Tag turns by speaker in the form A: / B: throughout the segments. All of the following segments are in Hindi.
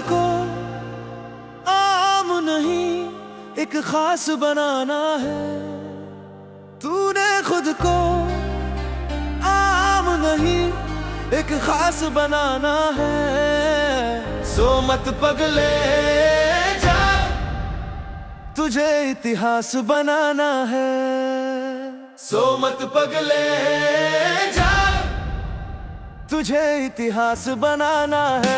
A: को आम नहीं एक खास बनाना है। तूने खुद को आम नहीं एक खास बनाना है। सो मत पगले जा, तुझे इतिहास बनाना है। सो मत पगले जा, तुझे इतिहास बनाना है।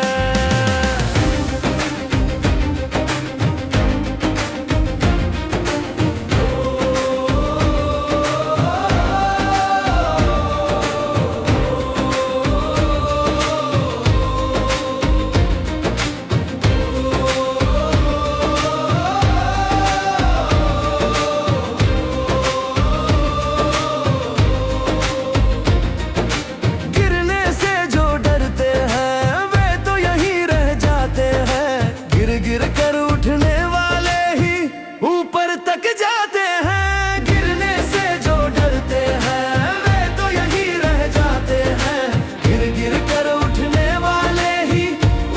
A: गिर कर उठने वाले ही ऊपर तक जाते हैं। गिरने से जो डरते हैं वे तो यहीं रह जाते हैं। गिर गिर कर उठने वाले ही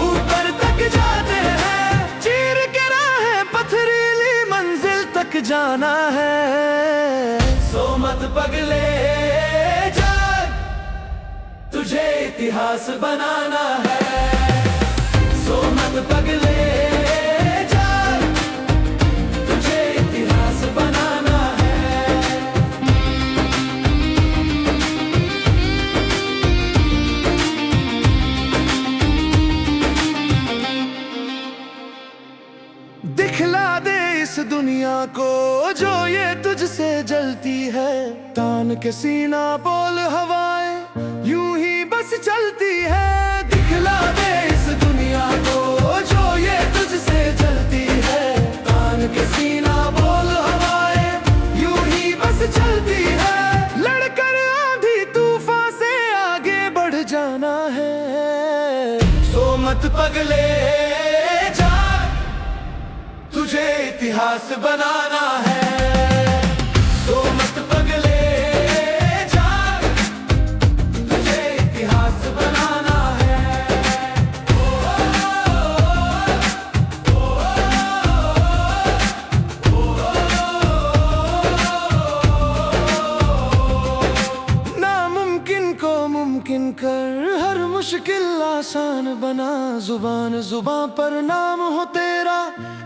A: ऊपर तक जाते हैं। चीर के राह पथरीली मंजिल तक जाना है। सो मत पगले जाग, तुझे इतिहास बनाना है। सो मत पगले दिखला दे इस दुनिया को जो ये तुझसे जलती है। तान के सीना बोल हवाएं यूं ही बस चलती है। दिखला दे इस दुनिया को जो ये तुझसे जलती है। तान के सीना बोल हवाएं यूं ही बस चलती है। लड़कर आंधी तूफान से आगे बढ़ जाना है। सो मत पगले तुझे इतिहास बनाना है। सो मत पगले जाग, तुझे इतिहास बनाना है। नामुमकिन को मुमकिन कर हर मुश्किल आसान बना। जुबान जुबां पर नाम हो तेरा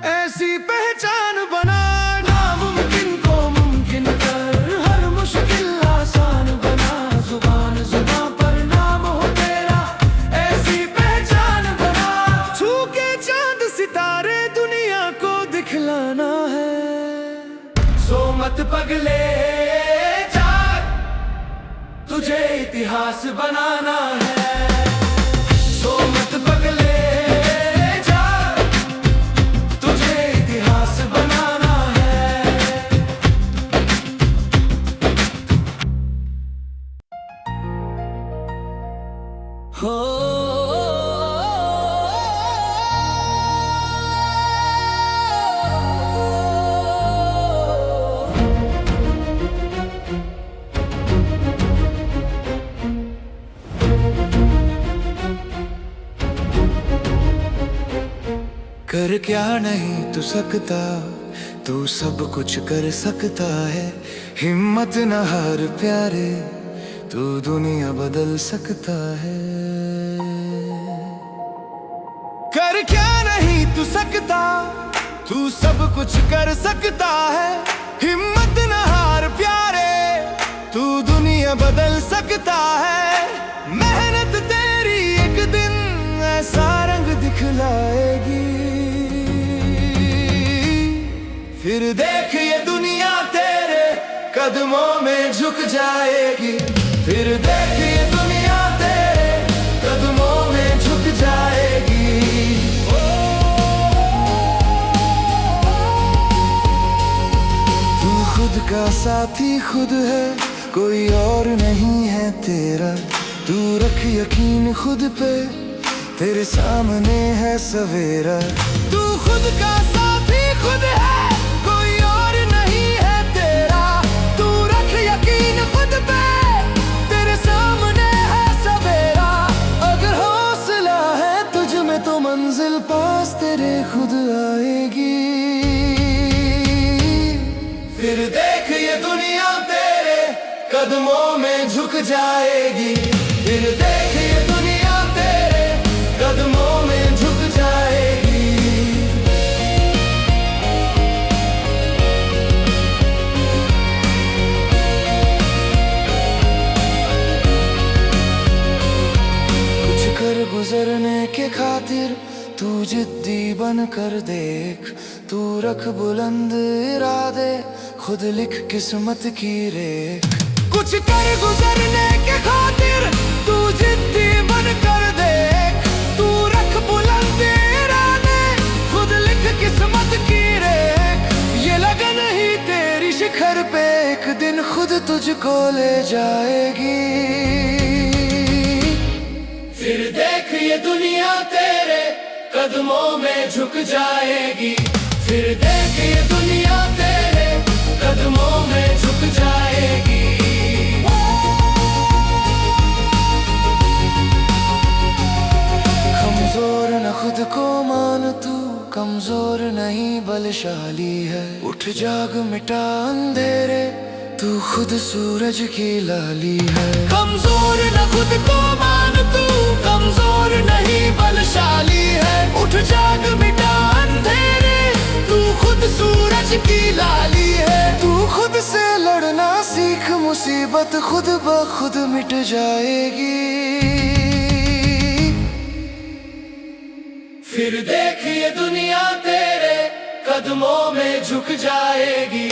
A: ऐसी पहचान बना। नामुमकिन को मुमकिन कर हर मुश्किल आसान बना। जुबान जुबां पर नाम हो तेरा ऐसी पहचान बना। छू के चांद सितारे दुनिया को दिखलाना है। सो मत पगले जाग, तुझे इतिहास बनाना है। सो मत पगले हो। कर क्या नहीं तू सकता, तू सब कुछ कर सकता है। हिम्मत न हार प्यारे, तू दुनिया बदल सकता है। कर क्या नहीं तू सकता, तू सब कुछ कर सकता है। हिम्मत न हार प्यारे, तू दुनिया बदल सकता है। मेहनत तेरी एक दिन ऐसा रंग दिखलाएगी। फिर देख ये दुनिया तेरे कदमों में झुक जाएगी। फिर देख ये दुनिया तेरे कदमों में झुक जाएगी। तू खुद का साथी खुद है, कोई और नहीं है तेरा। तू रख यकीन खुद पे, तेरे सामने है सवेरा। तू खुद का साथी खुद है, कोई और नहीं है तेरा। तू रख यकीन खुद पे, तेरे सामने है सवेरा। अगर हौसला है तुझ में तो मंजिल पास तेरे खुद आएगी। फिर देख ये दुनिया तेरे कदमों में झुक जाएगी। फिर देख ये दुनिया तेरे कदमों में झुक जाएगी। कुछ कर गुजरने के खातिर तू जिद्दी बन कर देख। तू रख बुलंद इरादे, खुद लिख किस्मत की रेख। कुछ कर गुजरने के खातिर तू जिद्दी बन कर देख। तू रख बुलंद इरादे, खुद लिख किस्मत की रेख। ये लगन ही तेरी शिखर पे एक दिन खुद तुझको ले जाएगी। फिर देख ये दुनिया तेरे कदमों में झुक जाएगी। फिर देख ये दुनिया तेरे कदमों में झुक जाएगी। कमजोर न खुद को मान तू, कमजोर नहीं बलशाली है। उठ जाग मिटा अंधेरे, तू खुद सूरज की लाली है। कमजोर न खुद को मान तू, कमजोर नहीं बलशाली है। उठ जाग मिटा अंधेरे, तू खुद सूरज की लाली है। तू खुद से लड़ना सीख, मुसीबत खुद ब खुद मिट जाएगी। फिर देख ये दुनिया तेरे कदमों में झुक जाएगी।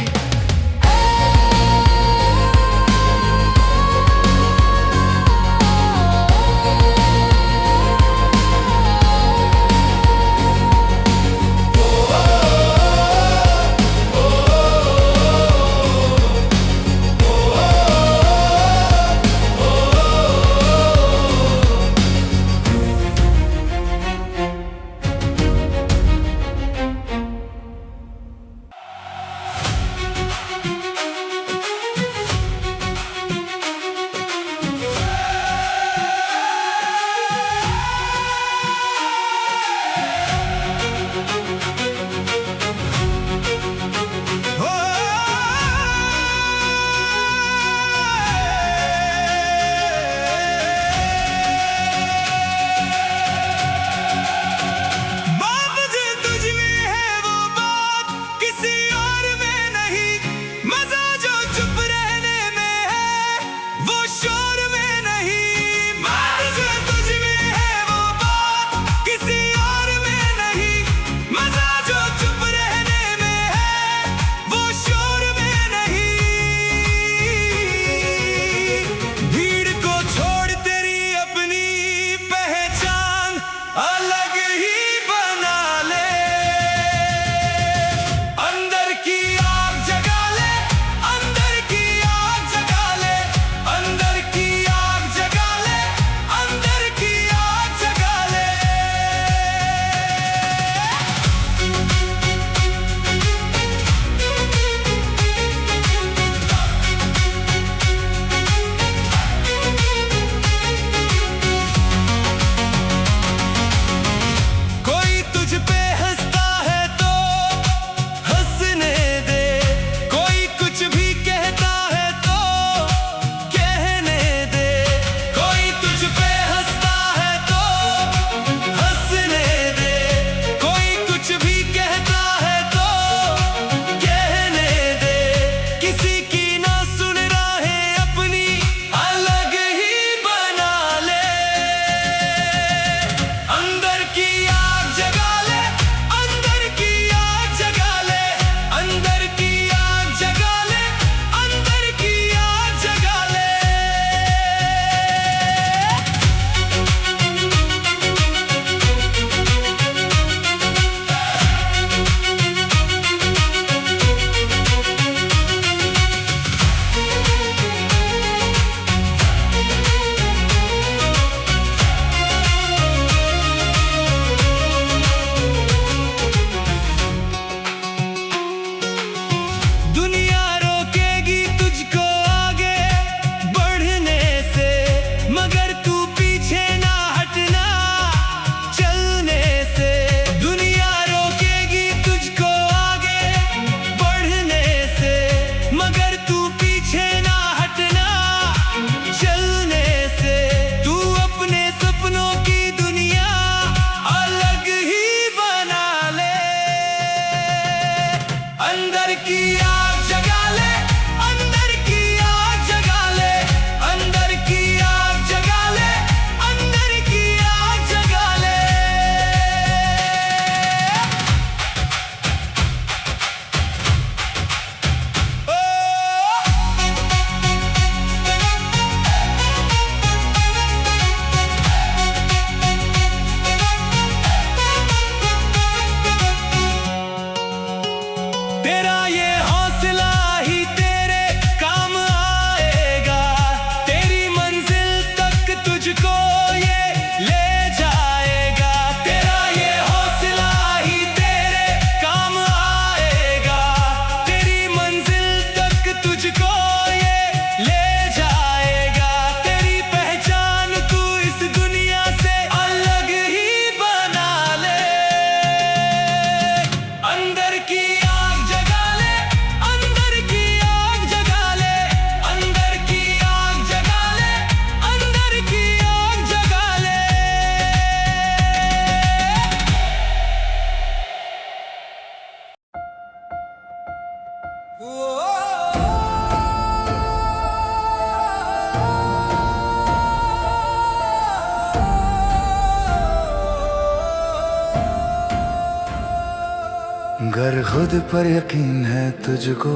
A: गर खुद पर यकीन है तुझको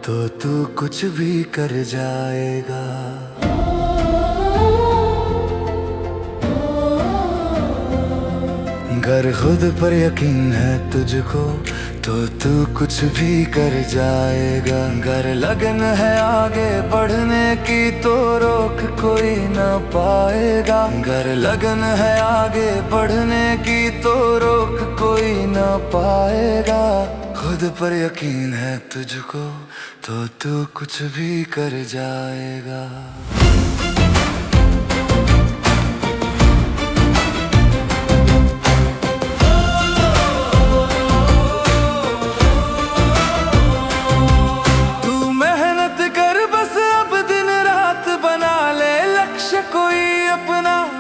A: तो तू कुछ भी कर जाएगा। गर खुद पर यकीन है तुझको तो तू कुछ भी कर जाएगा। गर लगन है आगे बढ़ने की तो रोक कोई ना पाएगा। गर लगन है आगे बढ़ने की तो रोक कोई ना पाएगा। खुद पर यकीन है तुझको तो तू कुछ भी कर जाएगा।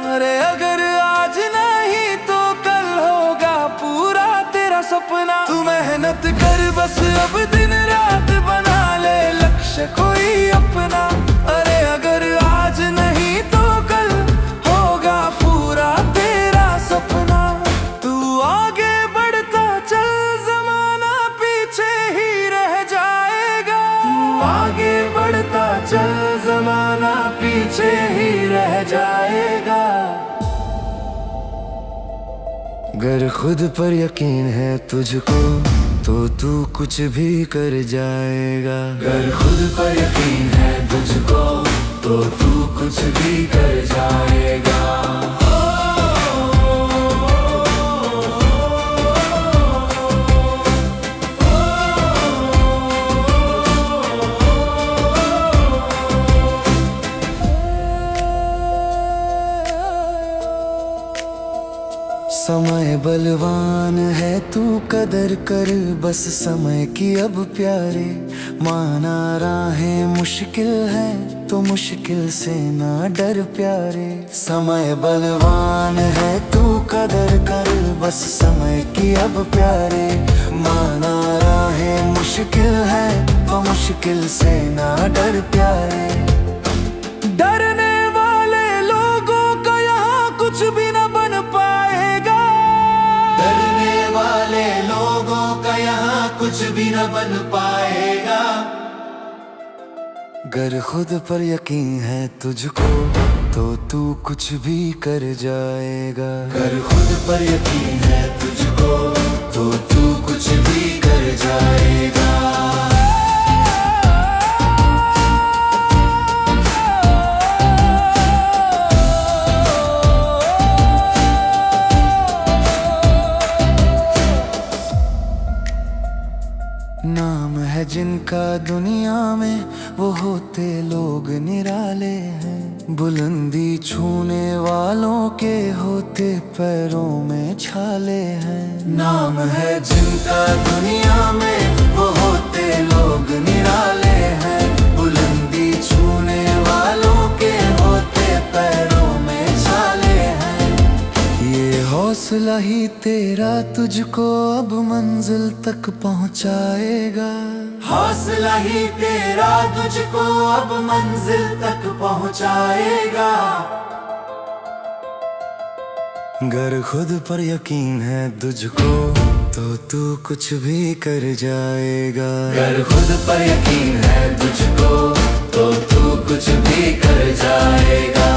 A: अरे अगर आज नहीं तो कल होगा पूरा तेरा सपना। तू मेहनत कर बस अब दिन रात बना ले लक्ष्य कोई अपना। अरे अगर आज नहीं तो कल होगा पूरा तेरा सपना। तू आगे बढ़ता चल जमाना पीछे ही रह जाएगा। तू आगे बढ़ता चल जमाना पीछे ही रह जाएगा। गर खुद पर यकीन है तुझको तो तू कुछ भी कर जाएगा। गर खुद पर यकीन है तुझको तो तू कुछ भी कर जाएगा। समय बलवान है तू कदर कर बस समय की अब प्यारे। माना राहें मुश्किल है तो मुश्किल से ना डर प्यारे। समय बलवान है तू कदर कर बस समय की अब प्यारे। माना राहें मुश्किल है तो मुश्किल से ना डर प्यारे। डरने वाले लोगों का यहाँ कुछ भी न बन पाएगा। डरने वाले लोगों का यहाँ कुछ भी न बन पाएगा। गर खुद पर यकीन है तुझको तो तू कुछ भी कर जाएगा। गर खुद पर यकीन है तुझको तो तू कुछ भी कर जाएगा। नाम है जिनका दुनिया में वो होते लोग निराले हैं। बुलंदी छूने वालों के होते पैरों में छाले हैं। नाम है जिनका दुनिया में वो होते लोग निराले हैं। बुलंदी छूने वालों के होते पैरों में छाले हैं। ये हौसला ही तेरा तुझको अब मंजिल तक पहुंचाएगा। हौसला ही तेरा तुझको अब मंजिल तक पहुंचाएगा। गर खुद पर यकीन है तुझको तो तू कुछ भी कर जाएगा। गर खुद पर यकीन है तुझको तो तू कुछ भी कर जाएगा।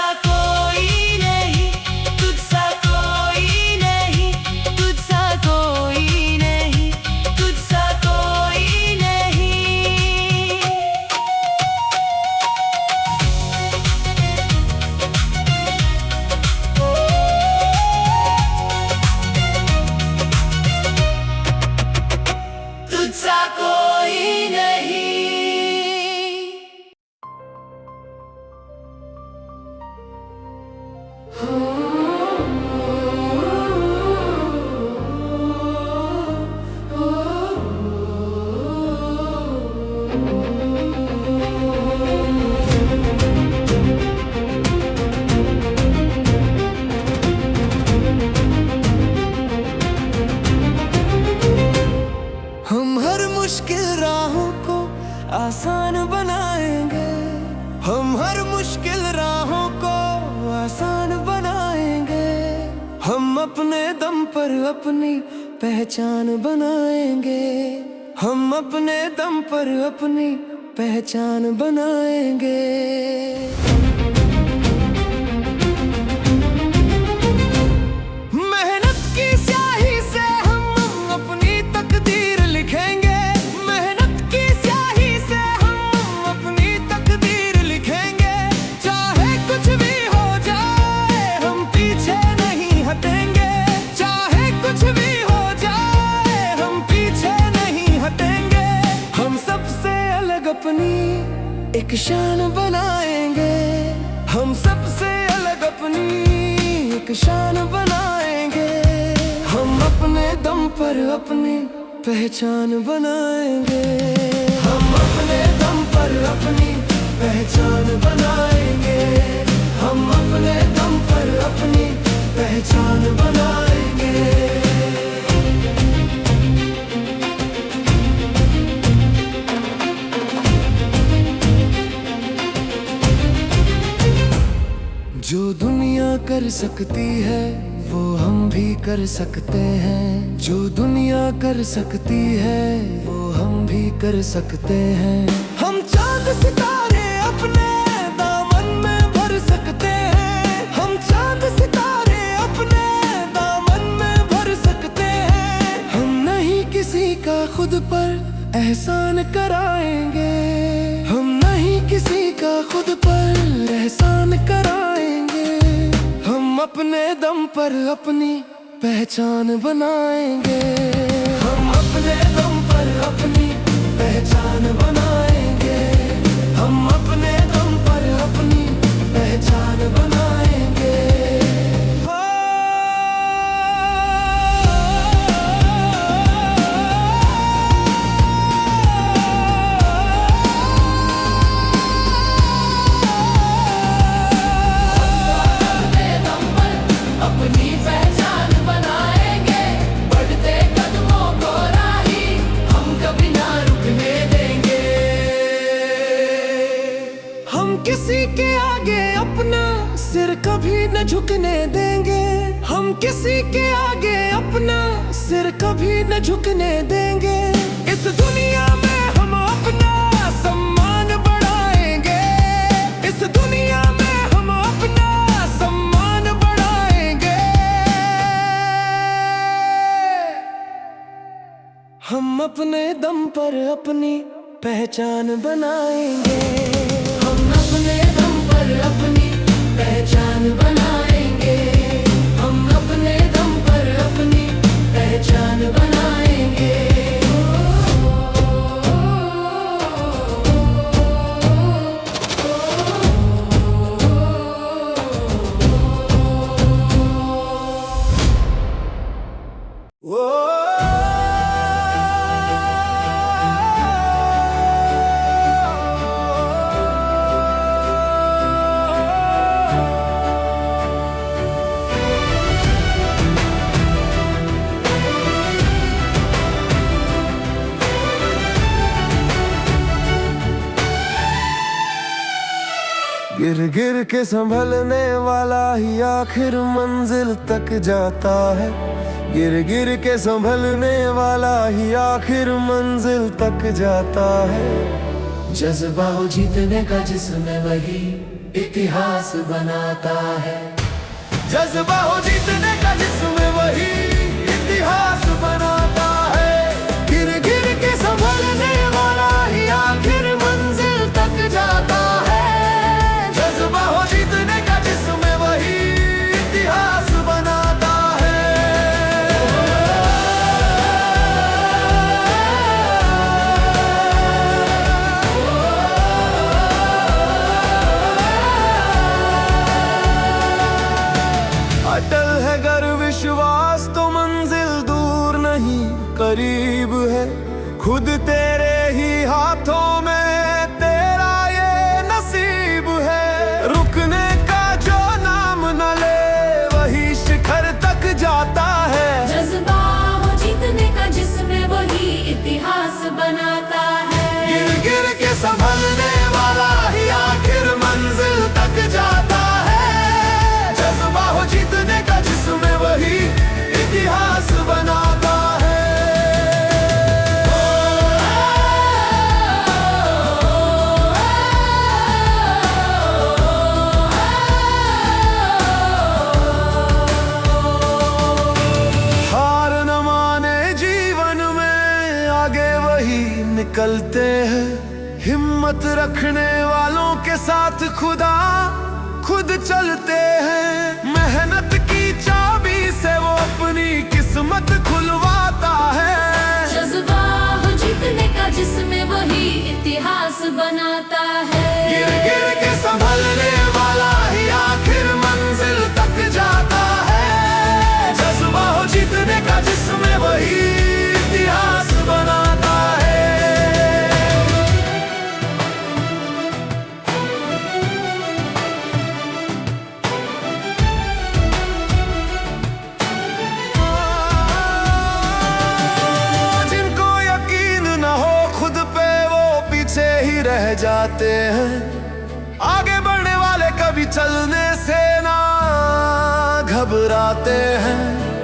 A: तुझसा कोई नहीं, तुझसा कोई नहीं, तुझसा कोई नहीं, तुझसा कोई नहीं। तुझसा कोई नहीं। हम हर मुश्किल राहों को आसान बनाएंगे, हम हर मुश्किल राहों को आसान बनाएंगे। हम अपने दम पर अपनी पहचान बनाएंगे, हम अपने दम पर अपनी पहचान बनाएंगे। मेहनत की स्याही से हम अपनी तकदीर लिखेंगे, मेहनत की स्याही से हम अपनी तकदीर लिखेंगे। चाहे कुछ भी हो जाए हम पीछे नहीं हटेंगे, चाहे कुछ भी हो जाए हम पीछे नहीं हटेंगे। हम सबसे अलग अपनी एक शान बनाएंगे, हम सबसे अलग अपनी एक शान बनाएंगे। हम अपने दम पर अपनी पहचान बनाएंगे, हम अपने दम पर अपनी पहचान बनाएंगे, हम अपने दम पर अपनी पहचान बनाएंगे। जो दुनिया कर सकती है वो हम भी कर सकते हैं, जो दुनिया कर सकती है वो हम भी कर सकते हैं। हम चांद सितारे अपने दामन में भर सकते हैं, हम चांद सितारे अपने दामन में भर सकते हैं। हम नहीं किसी का खुद पर एहसान कराएंगे, हम नहीं किसी का खुद पर एहसान कराएंगे। हम अपने दम पर अपनी पहचान बनाएंगे, हम अपने दम पर अपनी पहचान बनाएंगे, हम अपने दम पर अपनी पहचान बनाएंगे। अपनी पहचान बनाएंगे, बढ़ते कदमों को राही हम कभी ना रुकने देंगे। हम किसी के आगे अपना सिर कभी न झुकने देंगे, हम किसी के आगे अपना सिर कभी न झुकने देंगे। इस दुनिया में हम अपना सम्मान बढ़ाएंगे, इस दुनिया में हम अपना सम्मान बढ़ाएंगे। हम अपने दम पर अपनी पहचान बनाएंगे, हम अपने दम पर अपनी पहचान बनाएंगे, हम अपने दम पर अपनी पहचान बनाएंगे। गिर गिर के संभलने वाला ही आखिर मंजिल तक जाता है, गिर गिर के संभलने वाला ही आखिर मंजिल तक जाता है। जज्बा हो जीतने का जिसमें वही इतिहास बनाता है। जज्बा हो जीतने का जिसमें वही इतिहास बनाता है। गिर गिर के संभलने वाला ही आखिर मंजिल तक जाता है। जज्बा हो जीतने का जिसमें वही इतिहास बनाता है। अटल है गर विश्वास तो मंजिल दूर नहीं करीब है। खुद तेरे ही हाथों में तेरा ये नसीब है। रुकने का जो नाम न ले वही शिखर तक जाता है।
B: जज्बा हो जीतने का जिसमें वही इतिहास बनाता है।
A: गिर गिर के संभलने वाला ही आखिर मंजिल तक जाता है। जज्बा हो जीतने का जिसमें वही इतिहास बनाता है। हार न माने जीवन में आगे वही निकलते हैं। हिम्मत रखने वालों के साथ खुदा खुद चलते हैं। मेहनत की चाबी से वो अपनी किस्मत खुलवाता है।
B: जज्बा हो जीतने का जिसमें वही इतिहास बनाता है।
A: गिर गिर के संभलने वाला ही आखिर मंजिल तक जाता है। जज्बा हो जीतने का जिसमें वही इतिहास बनाता है। जिनको यकीन न हो खुद पे वो पीछे ही रह जाते हैं। आगे बढ़ने वाले कभी चलने से ना घबराते हैं।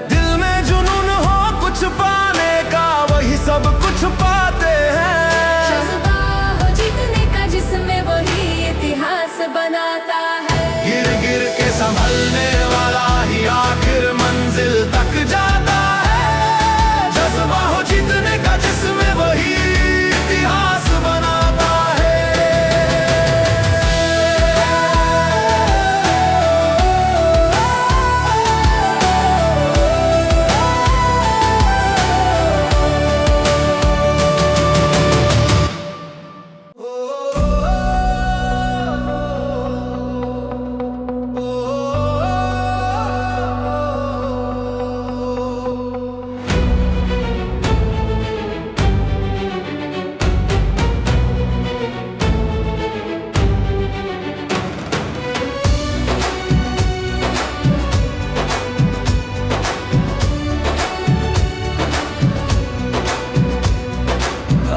A: दिल में जुनून हो कुछ पाने का वही सब कुछ पाते हैं।
B: जज्बा हो जीतने का जिसमें वही इतिहास बनाता है।
A: गिर गिर के संभलने वाला ही आखिर मंजिल तक जाता है। जज्बा हो जीतने का जिसमें वही इतिहास बनाता है।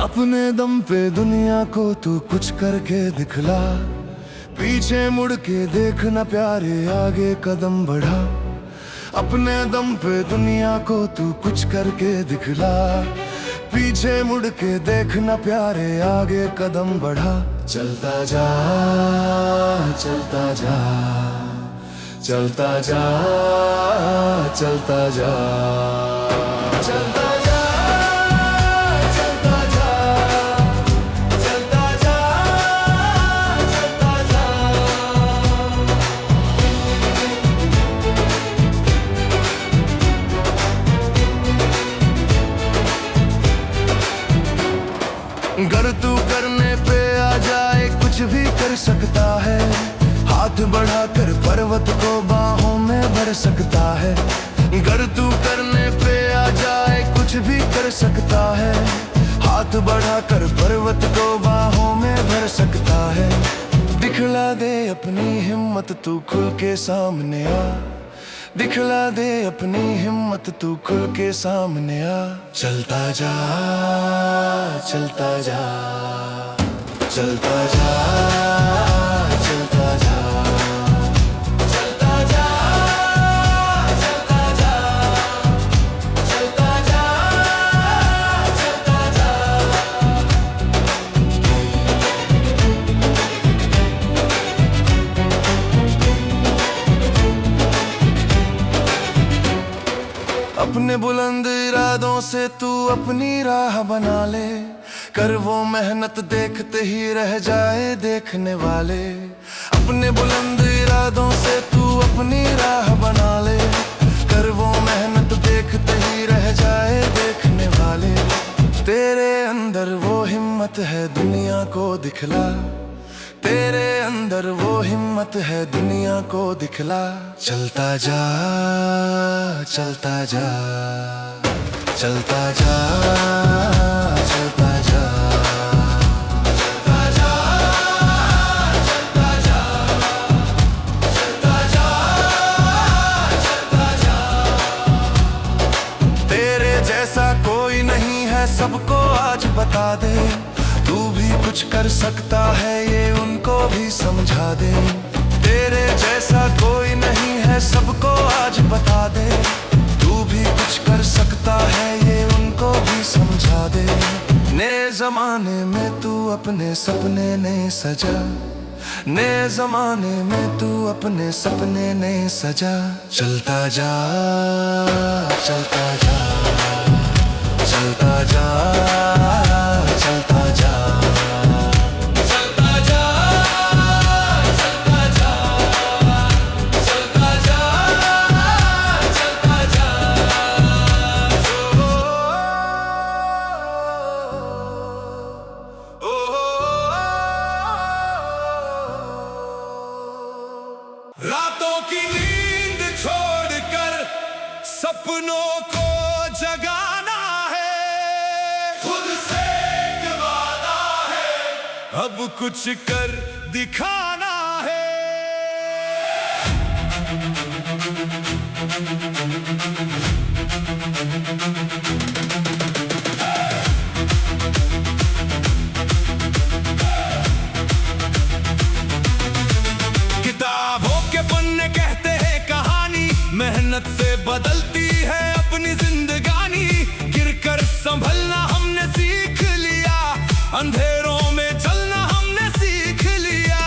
A: अपने दम पे दुनिया को तू कुछ करके दिखला। पीछे मुड़ के देखना प्यारे आगे कदम बढ़ा। अपने दम पे दुनिया को तू कुछ करके दिखला। पीछे मुड़ के देखना प्यारे आगे कदम बढ़ा। चलता जा चलता जा चलता जा चलता जा चलता जा चलता जा चलता जा चलता जा। गर तू करने पे आ जाए कुछ भी कर सकता है। हाथ बढ़ाकर पर्वत को बाहों में भर सकता है। गर तू करने पे आ जाए कुछ भी कर सकता है। हाथ बढ़ाकर पर्वत को बाहों में भर सकता है। दिखला दे अपनी हिम्मत तू खुल के सामने आ। दिखला दे अपनी हिम्मत तू खुल के सामने आ। चलता जा चलता जा चलता जा चलता जा चलता जा चलता जा चलता जा चलता जा। अपने बुलंद इरादों से तू अपनी राह बना ले, कर वो मेहनत देखते ही रह जाए देखने वाले। अपने बुलंद इरादों से तू अपनी राह बना ले, कर वो मेहनत देखते ही रह जाए देखने वाले। तेरे अंदर वो हिम्मत है दुनिया को दिखला, तेरे अंदर वो हिम्मत है दुनिया को दिखला। चलता जा चलता जा चलता जा चलता जा चलता जा चलता जा चलता जा चलता जा। तेरे जैसा कोई नहीं है सबको आज बता दे, तू भी कुछ कर सकता है ये उनको भी समझा दे। तेरे जैसा कोई नहीं है सबको आज बता दे, तू भी कुछ कर सकता है ये उनको भी समझा दे। नए जमाने में तू अपने सपने नए सजा, नए जमाने में तू अपने सपने नए सजा। चलता जा चलता जा चलता जा चलता जा चलता जा चलता जा चलता जा चलता जा। रातों की नींद छोड़कर सपनों को जगाना है, खुद से एक वादा है अब कुछ कर दिखाना है। किताबों के पन्ने कहते हैं कहानी, मेहनत से बदलती है अपनी जिंदगानी। गिरकर संभलना हमने सीख लिया, अंधेरों में चलना हमने सीख लिया।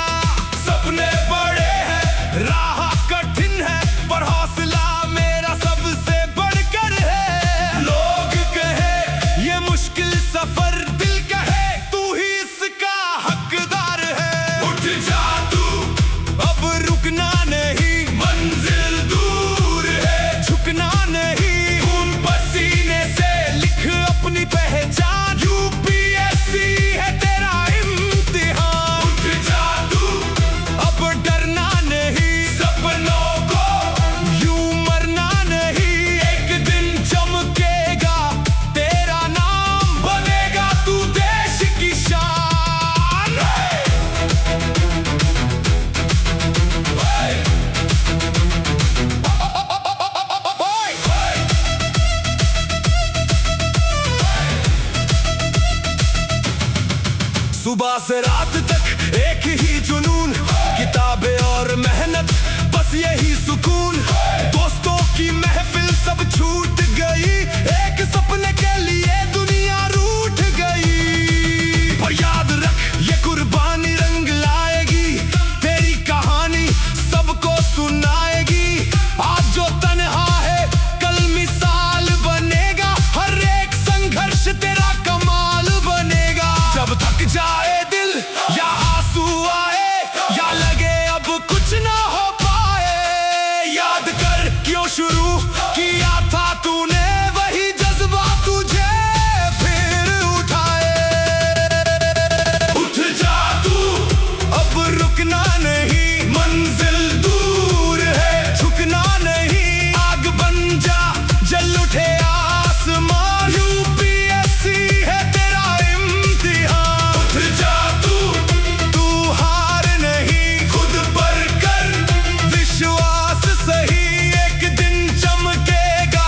A: सपने बड़े हैं राह कठिन है, पर हौसला मेरा सबसे बढ़कर है। लोग कहे ये मुश्किल सफर, दिल कहे तू ही इसका हकदार है। उठ जा तू अब रुकना नहीं, मंजिल दूर है झुकना नहीं। खून पसीने से लिख अपनी पहचान, यूपीएससी है तेरा इम्तिहान। उठ जा तू अब डरना नहीं, सपनों को यूं मरना नहीं। एक दिन चमकेगा तेरा नाम, बनेगा तू देश की शान। सुबह से रात तक एक ही जुनून, किताबें और मेहनत बस यही सुकून। दोस्तों की महफिल सब छूट गई, एक सपने के लिए दुनिया रूठ गई। पर याद रख ये कुर्बानी रंग लाएगी, तेरी कहानी सबको सुनाएगी। आज जो तन्हा है कल मिसाल बनेगा, हर एक संघर्ष तेरा कमाल बनेगा। जब थक जाए दिल या आंसू आए, या लगे अब कुछ ना हो पाए, याद कर क्यों शुरू किया था तूने, वही जज्बा तुझे फिर उठाए। उठ जा तू अब रुकना नहीं, मंजिल दूर है झुकना नहीं। आग बन जा जल उठे आसमान, यूपीएससी है तेरा इम्तिहान। उठ जा तू हार नहीं, खुद पर कर विश्वास सही। एक दिन चमकेगा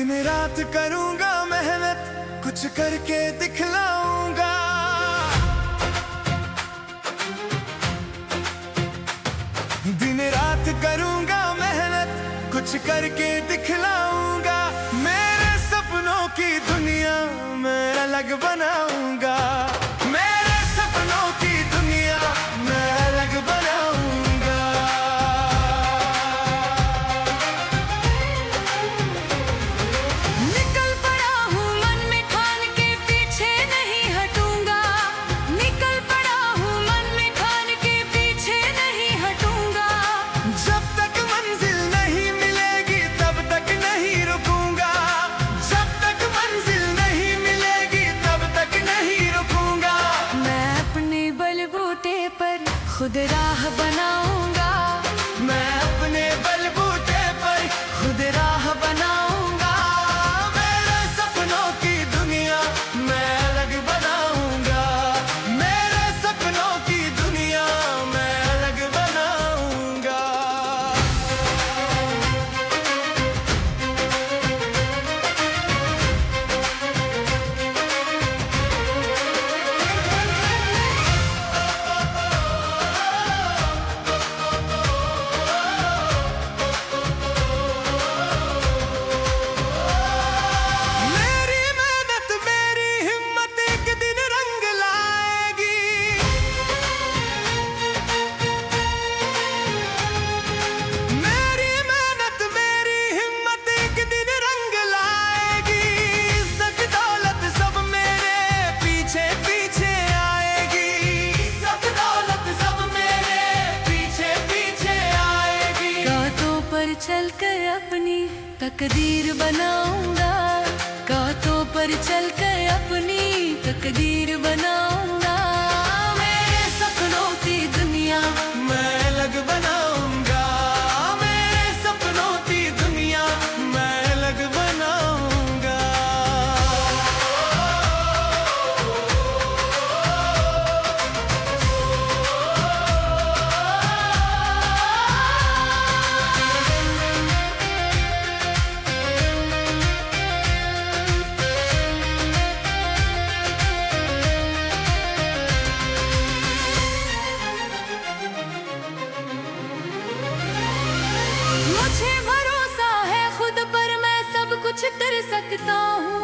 A: दिन रात करूंगा मेहनत, कुछ करके दिखलाऊंगा। दिन रात करूंगा मेहनत, कुछ करके दिखलाऊंगा। मेरे सपनों की दुनिया मैं अलग बनाऊंगा। मेरे सपनों की दुनिया मैं अलग बनाऊंगा।
B: निकल पड़ा हूँ मन में ठान के, पीछे नहीं हटूंगा। निकल पड़ा हूँ मन में ठान के, पीछे नहीं हटूंगा।
A: जब तक मंजिल नहीं मिलेगी तब तक नहीं रुकूंगा। जब तक मंजिल नहीं मिलेगी तब तक नहीं रुकूंगा।
B: मैं अपने बलबूते पर खुद राह बनाऊंगा।
A: मैं अपने बलबूते पर खुद राह बनाऊंगा। मेरे सपनों की दुनिया मैं अलग बनाऊंगा। मेरे सपनों की दुनिया मैं अलग बनाऊंगा। मेरी मेहनत मेरी हिम्मत एक दिन रंग लाएगी। मेरी मेहनत मेरी हिम्मत एक दिन रंग लाएगी। इज्जत दौलत सब मेरे पीछे पीछे आएगी। इज्जत दौलत सब मेरे पीछे पीछे आएगी।
B: कांटों पर चलकर अपनी तकदीर बनाऊंगा। कांटों पर चलकर अपनी तकदीर बनाऊंगा।
A: मेरे सपनों की दुनिया मैं अलग बनाऊंगा। मेरे सपनों की दुनिया मैं अलग बनाऊंगा।
B: मुझे भरोसा है खुद पर, मैं सब कुछ कर सकता हूँ।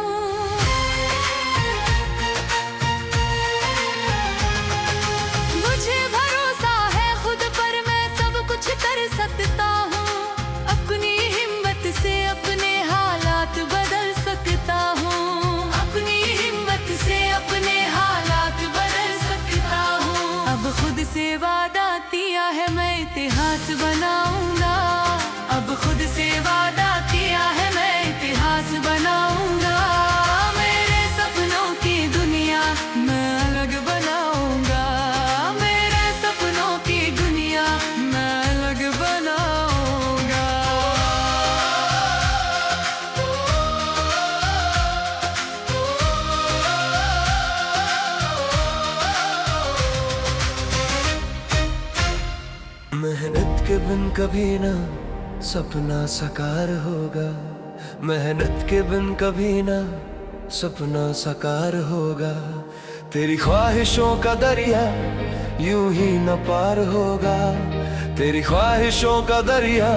B: मुझे भरोसा है खुद पर, मैं सब कुछ कर सकता हूँ। अपनी हिम्मत से अपने हालात बदल सकता हूँ। अपनी हिम्मत से अपने हालात बदल सकता हूँ। अब खुद से वादा किया है मैं इतिहास बनाऊंगा। अब खुद से वादा किया है मैं इतिहास बनाऊंगा। मेरे सपनों की दुनिया मैं अलग बनाऊंगा। मेरे सपनों की दुनिया मैं अलग बनाऊंगा।
A: मेहनत के बिन कभी ना सपना साकार होगा। मेहनत के बिन कभी ना सपना साकार होगा। तेरी ख्वाहिशों का दरिया यूं ही न पार होगा। तेरी ख्वाहिशों का दरिया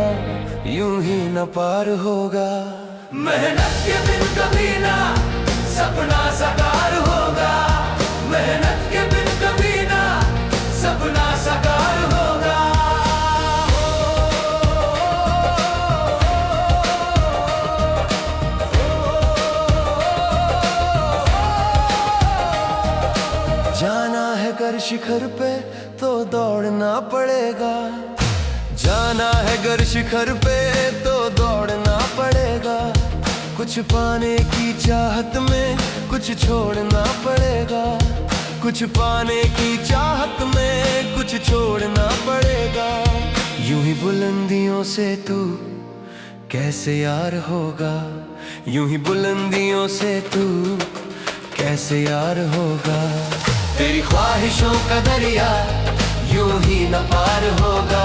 A: यूं ही न पार होगा। मेहनत के बिन कभी ना सपना साकार होगा। मेहनत के बिन कभी ना सपना साकार होगा। जाना है कर शिखर पे तो दौड़ना पड़ेगा। जाना है गर शिखर पे तो दौड़ना पड़ेगा। कुछ पाने की चाहत में कुछ छोड़ना पड़ेगा। कुछ पाने की चाहत में कुछ छोड़ना पड़ेगा। यूं ही बुलंदियों से तू कैसे यार होगा। यूं ही बुलंदियों से तू कैसे यार होगा। तेरी ख्वाहिशों का दरिया यूं ही न पार होगा।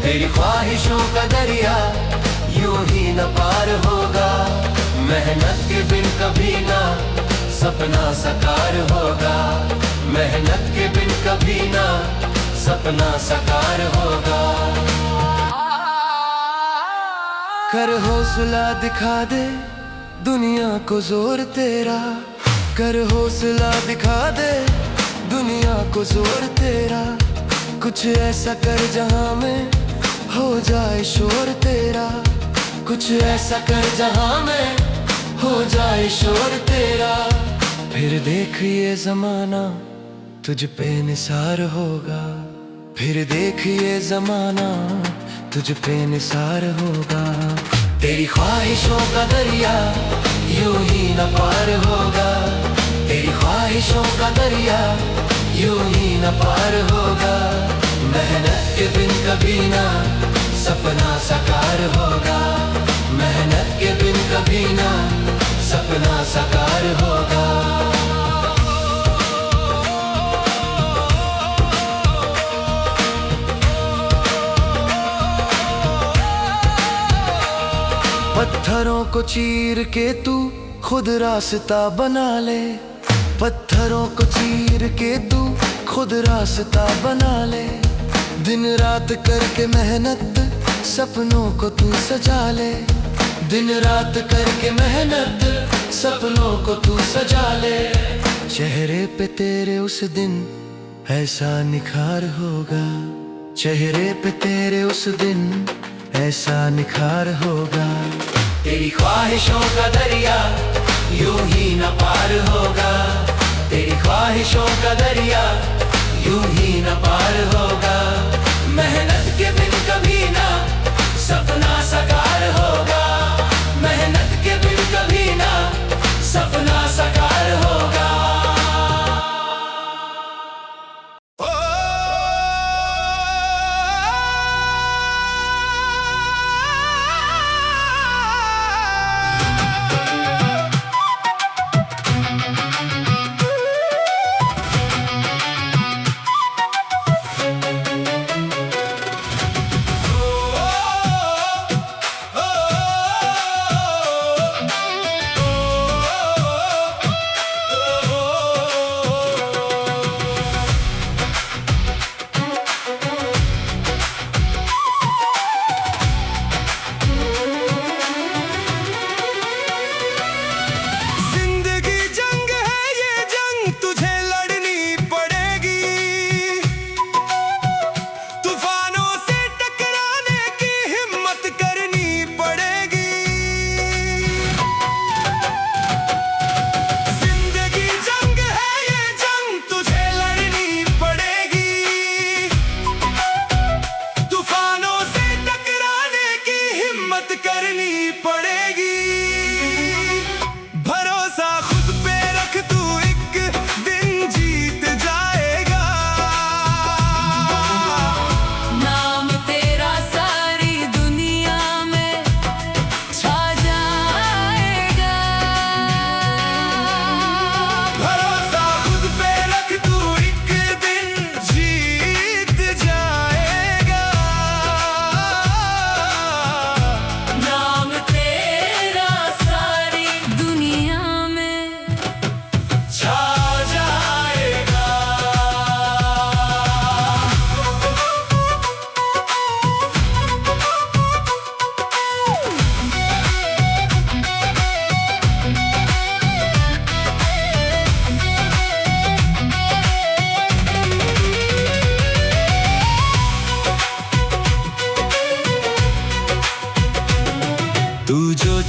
A: तेरी ख्वाहिशों का दरिया यूं ही न पार होगा। मेहनत के बिन कभी ना सपना साकार होगा। मेहनत के बिन कभी ना सपना साकार होगा। कर हौसला दिखा दे दुनिया को जोर तेरा, कर हौसला दिखा दे दुनिया को जोर तेरा। कुछ ऐसा कर जहां में हो जाए शोर तेरा, कुछ ऐसा कर जहां में हो जाए शोर तेरा। फिर देख ये जमाना तुझ पे निसार होगा, फिर देख ये जमाना तुझ पे निसार होगा। तेरी ख्वाहिशों का दरिया यूं ही न पार होगा, तेरी ख्वाहिशों का दरिया यूं ही न पार होगा। मेहनत के बिन कभी ना सपना साकार होगा, मेहनत के बिन कभी ना सपना साकार होगा। पत्थरों को चीर के तू खुद रास्ता बना ले, पत्थरों को चीर के तू खुद रास्ता बना ले। दिन रात करके मेहनत सपनों को तू सजा ले, दिन रात करके मेहनत सपनों को तू सजा ले। चेहरे पे तेरे उस दिन ऐसा निखार होगा, चेहरे पे तेरे उस दिन ऐसा निखार होगा। तेरी ख्वाहिशों का दरिया यूं ही न पार होगा, तेरी ख्वाहिशों का दरिया यूं ही न पार होगा। मेहनत के बिन कभी ना सपना साकार होगा, मेहनत के बिन कभी ना सपना साकार होगा।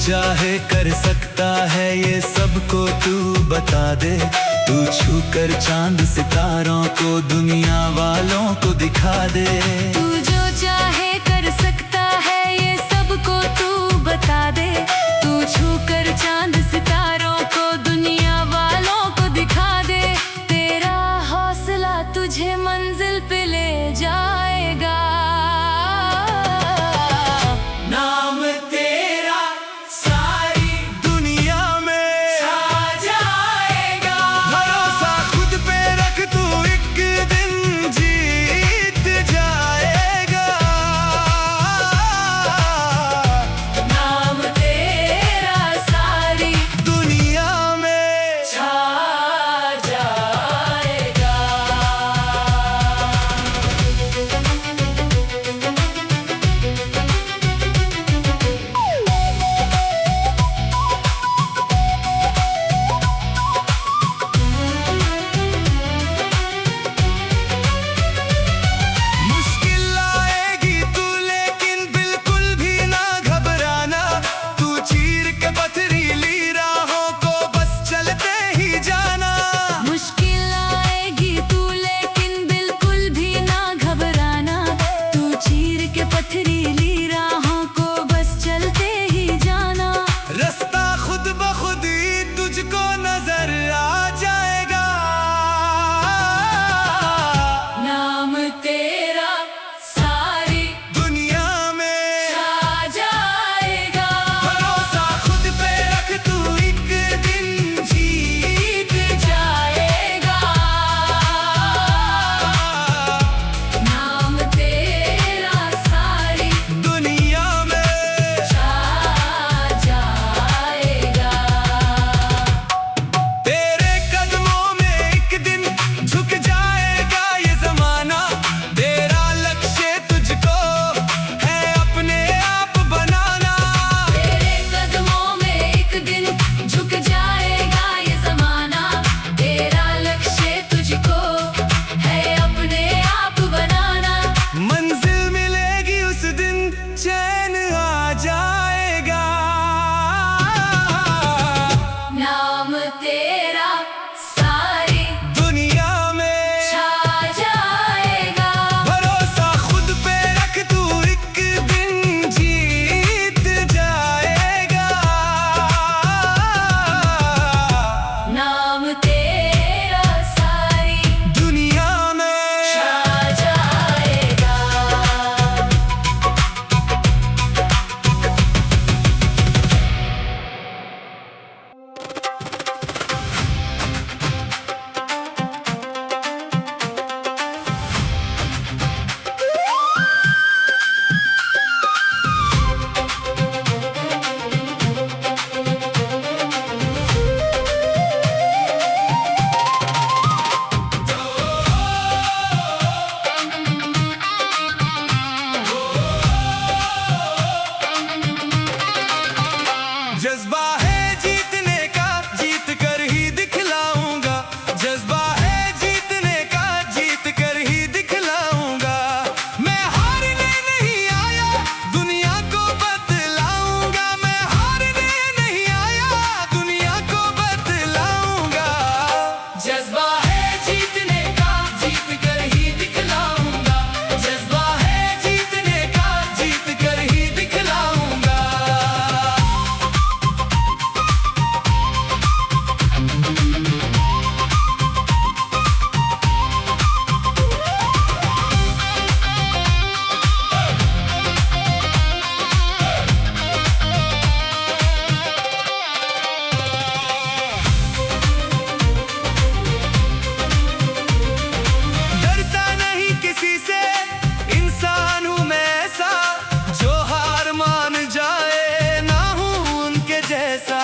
C: चाहे कर सकता है ये सबको तू बता दे, तू छू कर चांद सितारों को दुनिया वालों को दिखा दे।
B: तू जो चाहे कर सकता है ये सबको तू बता दे, तू छू कर चांद सितारों को दुनिया वालों को दिखा दे। तेरा हौसला तुझे मंजिल पे ले जाएगा,
A: नाम तेरा सारी दुनिया में छा जाएगा। भरोसा खुद पे रख तू एक दिन जीत जाएगा।
C: है जीतने का, जीत कर ही दिखलाऊंगा। जज्बा है जीतने का, जीत कर ही दिखलाऊंगा। मैं हारने नहीं आया, दुनिया को बतलाऊंगा। मैं हारने नहीं आया, दुनिया को बतलाऊंगा। जज्बा है जीतने का, जीत कर ही दिखलाऊंगा। जज्बा है जीतने का, जीत कर ही दिखलाऊंगा। डरता नहीं किसी से, इंसान हूं मैं ऐसा, जो हार मान जाए ना हूं उनके जैसा।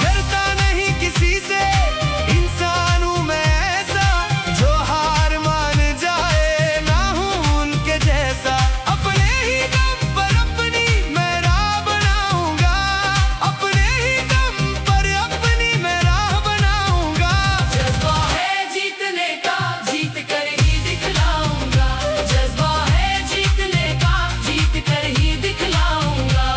C: डरता नहीं किसी से, इंसान हूं मैं ऐसा, जो हार मान जाए ना हूं उनके जैसा। अपने ही दम पर अपनी मैं राह बनाऊंगा। अपने ही दम पर अपनी मैं राह बनाऊंगा। जज्बा है जीतने का, जीत कर ही दिखलाऊंगा। जज्बा है जीतने का, जीत कर ही दिखलाऊंगा।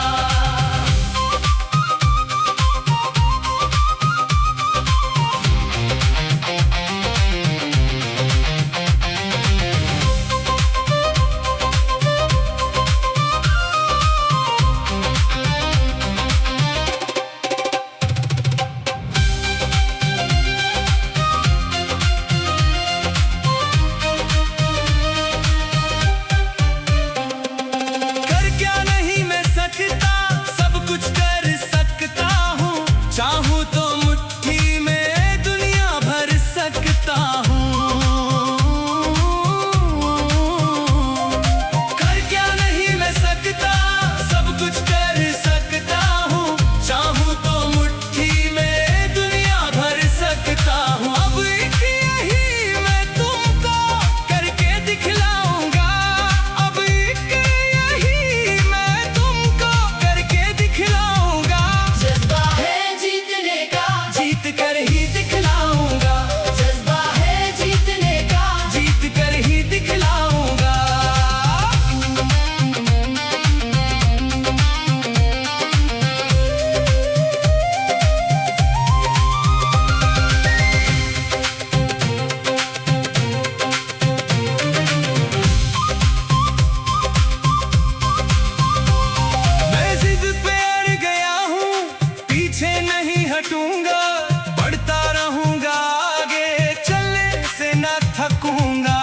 C: कर क्या नहीं मैं सकता, सब कुछ कर सकता हूँ। चाहूँ तो मुट्ठी में दुनिया भर सकता हूँ। कर क्या नहीं मैं सकता, सब कुछ कर सकता हूँ। चाहूँ तो मुट्ठी में दुनिया भर सकता हूँ। अब एक यही मैं तुमको करके दिखलाऊंगा। अब एक यही मैं तुमको करके दिखलाऊंगा। जज्बा है जीतने का, जीत कर ही दिखलाऊंगा। जज्बा है जीतने का, जीत कर ही दिखलाऊंगा। मैं जिद पे अड़ गया हूँ, पीछे नहीं हटूंगा। बढ़ता रहूंगा आगे, चलने से न थकूंगा।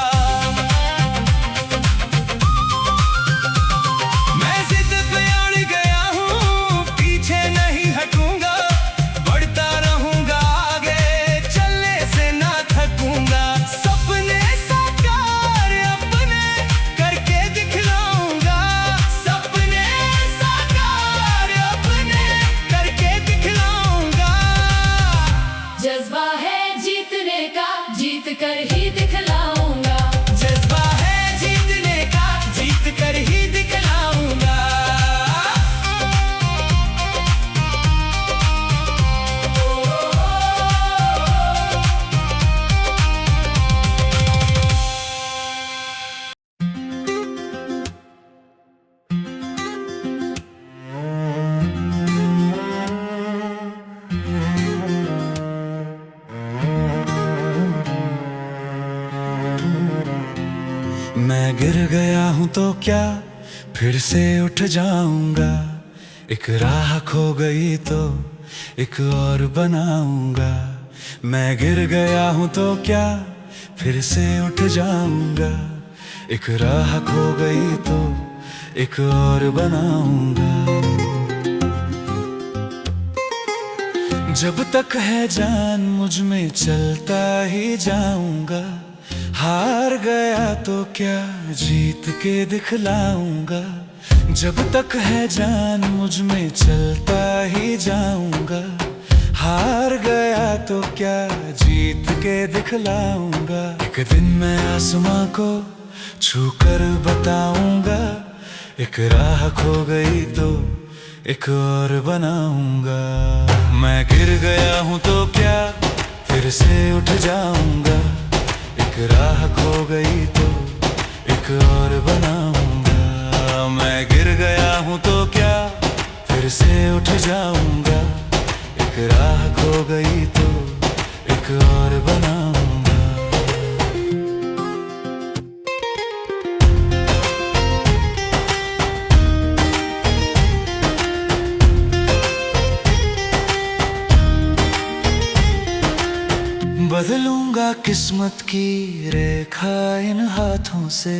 C: मैं जिद पे अड़ गया हूँ, पीछे नहीं हटूंगा। बढ़ता रहूंगा आगे, चलने से न थकूंगा। सपने साकार अपने करके दिखलाऊंगा। सपने साकार अपने करके दिखलाऊंगा। जज्बा है जीतने का, जीत कर ही दिखलाऊंगा। जज्बा है जीतने का, जीत कर ही दिखलाऊंगा। मैं गिर गया हूं तो क्या फिर से उठ जाऊंगा। एक राह खो गई तो एक और बनाऊंगा। मैं गिर गया हूं तो क्या फिर से उठ जाऊंगा। एक राह खो गई तो एक और बनाऊंगा। जब तक है जान मुझ में चलता ही जाऊंगा। हार गया तो क्या जीत के दिखलाऊंगा। जब तक है जान मुझ में चलता ही जाऊंगा। हार गया तो क्या जीत के दिखलाऊंगा। एक दिन मैं आसमां को छू कर बताऊंगा।
A: एक राह खो गई तो एक और बनाऊंगा। मैं गिर गया हूँ तो क्या फिर से उठ जाऊंगा। एक राह खो गई तो एक और बनाऊंगा। मैं गिर गया हूँ तो क्या फिर से उठ जाऊंगा। एक राह खो गई तो एक और बनाऊंगा। बदलूंगा किस्मत की रेखा इन हाथों से,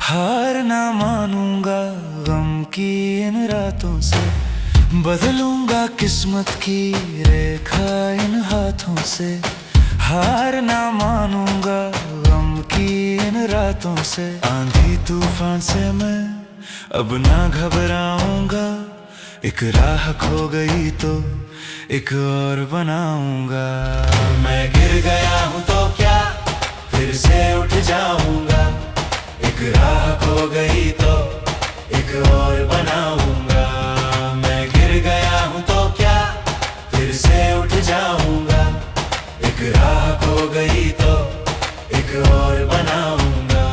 A: हार ना मानूंगा गम की इन रातों से। बदलूंगा किस्मत की रेखा इन हाथों से, हार ना मानूंगा गम की इन रातों से। आंधी तूफान से मैं अब ना घबराऊंगा। एक राह खो गई तो एक और बनाऊंगा। मैं गिर गया हूँ तो क्या फिर से उठ जाऊंगा। एक राह खो गई तो एक और बनाऊंगा। मैं गिर गया हूँ तो क्या फिर से उठ जाऊंगा। एक राह खो गई तो एक और बनाऊंगा।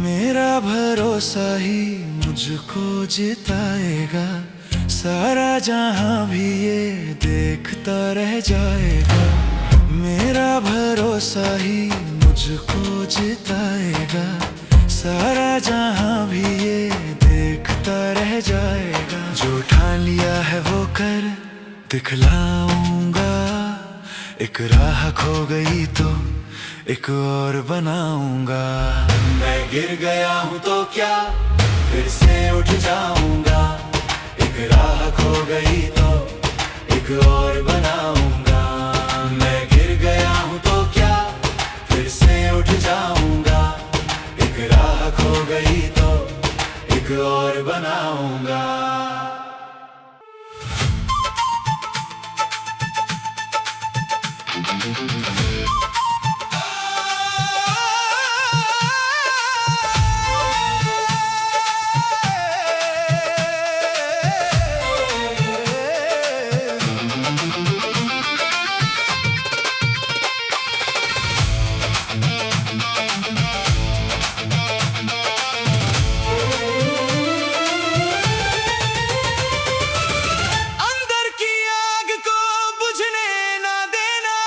A: मेरा भरोसा ही मुझको जिताएगा। सारा जहां भी ये देखता रह जाएगा। मेरा भरोसा ही मुझको जिताएगा। सारा जहां भी ये देखता रह जाएगा। जो ठान लिया है वो कर दिखलाऊंगा। एक राह खो गई तो एक और बनाऊंगा। मैं गिर गया हूँ तो क्या फिर से उठ जाऊंगा। एक राह खो गई तो एक और बनाऊंगा। मैं गिर गया हूँ तो क्या फिर से उठ जाऊंगा। एक राह खो गई तो एक और बनाऊंगा। अंदर की आग को बुझने ना देना।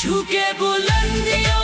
C: छू के बुलंदियों